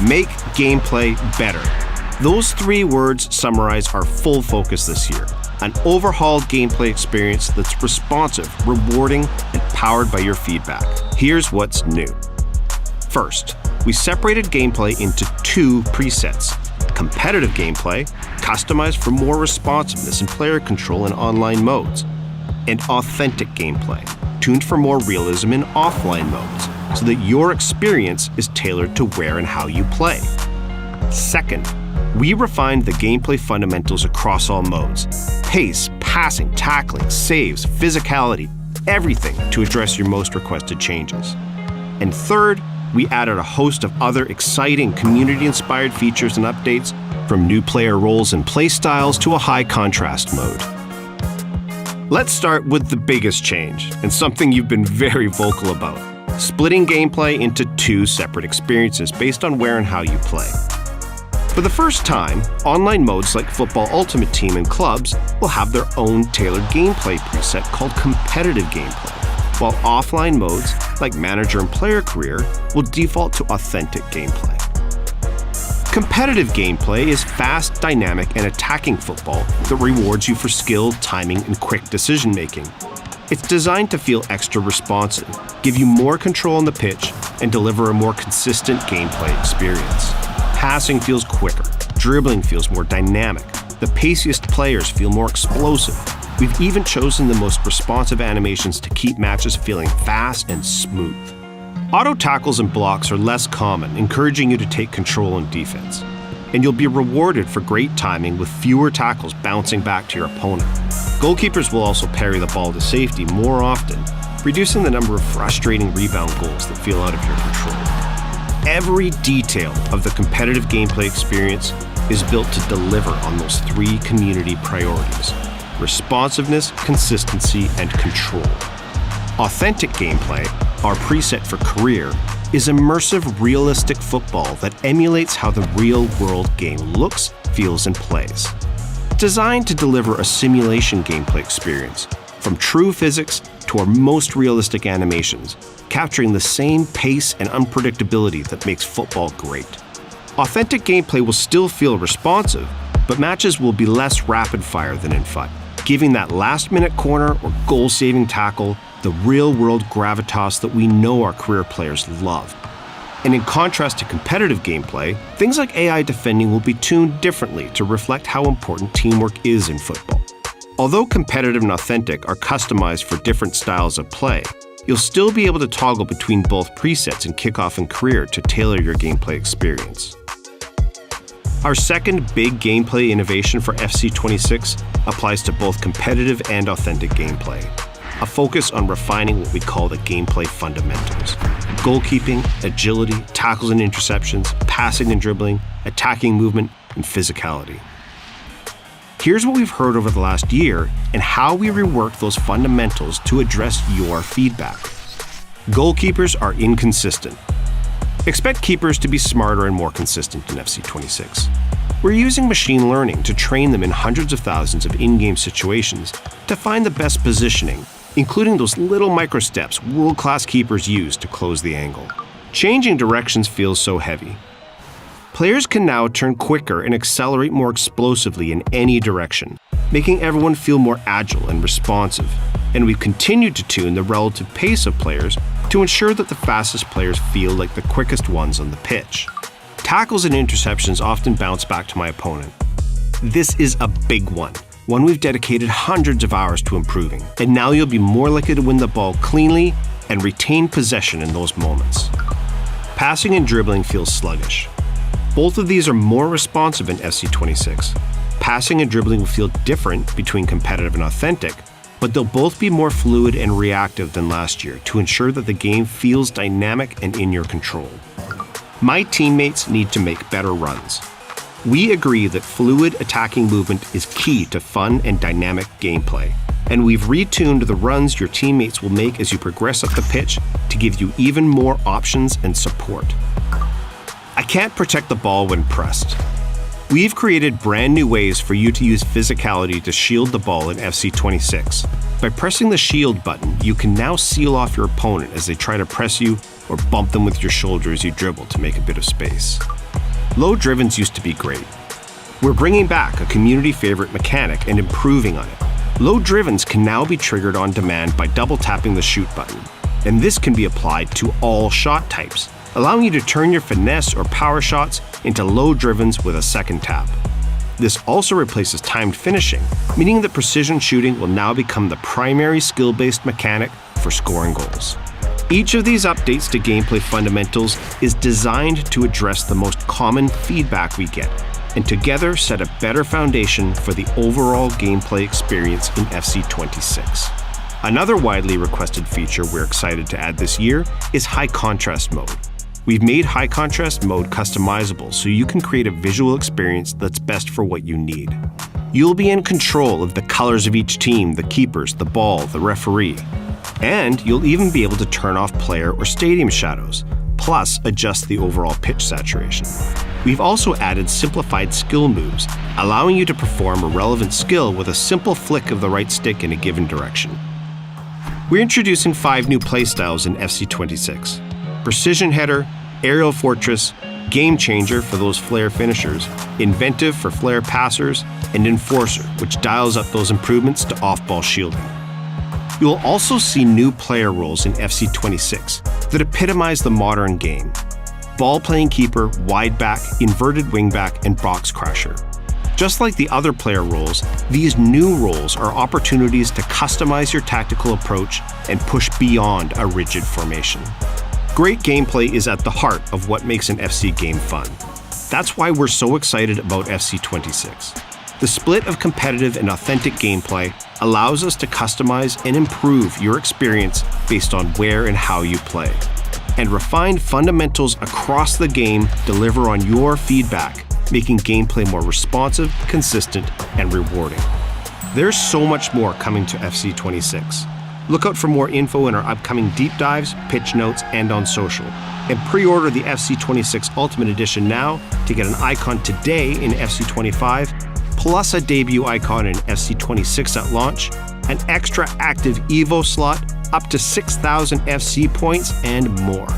Make gameplay better. Those 3 words summarize our full focus this year. An overhauled gameplay experience that's responsive, rewarding, and powered by your feedback. Here's what's new. First, we separated gameplay into 2 presets. Competitive gameplay, customized for more responsiveness and player control in online modes. And authentic gameplay, tuned for more realism in offline modes, so that your experience is tailored to where and how you play. Second, we refined the gameplay fundamentals across all modes. Pace, passing, tackling, saves, physicality, everything to address your most requested changes. And third, we added a host of other exciting community-inspired features and updates, from new player roles and playstyles to a high-contrast mode. Let's start with the biggest change, and something you've been very vocal about: splitting gameplay into 2 separate experiences based on where and how you play. For the first time, online modes like Football Ultimate Team and Clubs will have their own tailored gameplay preset called competitive gameplay, while offline modes like Manager and Player Career will default to authentic gameplay. Competitive gameplay is fast, dynamic, and attacking football that rewards you for skill, timing, and quick decision-making. It's designed to feel extra responsive, give you more control on the pitch, and deliver a more consistent gameplay experience. Passing feels quicker, dribbling feels more dynamic, the paciest players feel more explosive. We've even chosen the most responsive animations to keep matches feeling fast and smooth. Auto tackles and blocks are less common, encouraging you to take control on defense. And you'll be rewarded for great timing with fewer tackles bouncing back to your opponent. Goalkeepers will also parry the ball to safety more often, reducing the number of frustrating rebound goals that feel out of your control. Every detail of the competitive gameplay experience is built to deliver on those 3 community priorities: responsiveness, consistency, and control. Authentic gameplay, our preset for career, is immersive, realistic football that emulates how the real-world game looks, feels, and plays. Designed to deliver a simulation gameplay experience, from true physics to our most realistic animations, capturing the same pace and unpredictability that makes football great. Authentic gameplay will still feel responsive, but matches will be less rapid-fire than in FUT, giving that last-minute corner or goal-saving tackle the real-world gravitas that we know our career players love. And in contrast to competitive gameplay, things like AI defending will be tuned differently to reflect how important teamwork is in football. Although competitive and authentic are customized for different styles of play, you'll still be able to toggle between both presets in kickoff and career to tailor your gameplay experience. Our second big gameplay innovation for FC26 applies to both competitive and authentic gameplay. A focus on refining what we call the gameplay fundamentals: goalkeeping, agility, tackles and interceptions, passing and dribbling, attacking movement, and physicality. Here's what we've heard over the last year and how we reworked those fundamentals to address your feedback. Goalkeepers are inconsistent. Expect keepers to be smarter and more consistent in FC26. We're using machine learning to train them in hundreds of thousands of in-game situations to find the best positioning, including those little micro-steps world-class keepers use to close the angle. Changing directions feels so heavy. Players can now turn quicker and accelerate more explosively in any direction, making everyone feel more agile and responsive. And we've continued to tune the relative pace of players to ensure that the fastest players feel like the quickest ones on the pitch. Tackles and interceptions often bounce back to my opponent. This is a big one we've dedicated hundreds of hours to improving, and now you'll be more likely to win the ball cleanly and retain possession in those moments. Passing and dribbling feels sluggish. Both of these are more responsive in FC26. Passing and dribbling will feel different between competitive and authentic, but they'll both be more fluid and reactive than last year to ensure that the game feels dynamic and in your control. My teammates need to make better runs. We agree that fluid attacking movement is key to fun and dynamic gameplay, and we've retuned the runs your teammates will make as you progress up the pitch to give you even more options and support. I can't protect the ball when pressed. We've created brand new ways for you to use physicality to shield the ball in FC26. By pressing the shield button, you can now seal off your opponent as they try to press you or bump them with your shoulder as you dribble to make a bit of space. Low drivens used to be great. We're bringing back a community favorite mechanic and improving on it. Low drivens can now be triggered on demand by double tapping the shoot button, and this can be applied to all shot types, allowing you to turn your finesse or power shots into low drivens with a second tap. This also replaces timed finishing, meaning that precision shooting will now become the primary skill-based mechanic for scoring goals. Each of these updates to gameplay fundamentals is designed to address the most common feedback we get, and together set a better foundation for the overall gameplay experience in FC26. Another widely requested feature we're excited to add this year is high contrast mode. We've made high contrast mode customizable so you can create a visual experience that's best for what you need. You'll be in control of the colors of each team, the keepers, the ball, the referee. And you'll even be able to turn off player or stadium shadows, plus adjust the overall pitch saturation. We've also added simplified skill moves, allowing you to perform a relevant skill with a simple flick of the right stick in a given direction. We're introducing 5 new playstyles in FC26. Precision Header, Aerial Fortress, Game Changer for those flare finishers, Inventive for flare passers, and Enforcer, which dials up those improvements to off-ball shielding. You will also see new player roles in FC26 that epitomize the modern game: ball-playing keeper, wide back, inverted wingback, and box crasher. Just like the other player roles, these new roles are opportunities to customize your tactical approach and push beyond a rigid formation. Great gameplay is at the heart of what makes an FC game fun. That's why we're so excited about FC26. The split of competitive and authentic gameplay allows us to customize and improve your experience based on where and how you play. And refined fundamentals across the game deliver on your feedback, making gameplay more responsive, consistent, and rewarding. There's so much more coming to FC26. Look out for more info in our upcoming deep dives, pitch notes, and on social. And pre-order the FC26 Ultimate Edition now to get an icon today in FC25, plus a debut icon in FC26 at launch, an extra active EVO slot, up to 6,000 FC points, and more.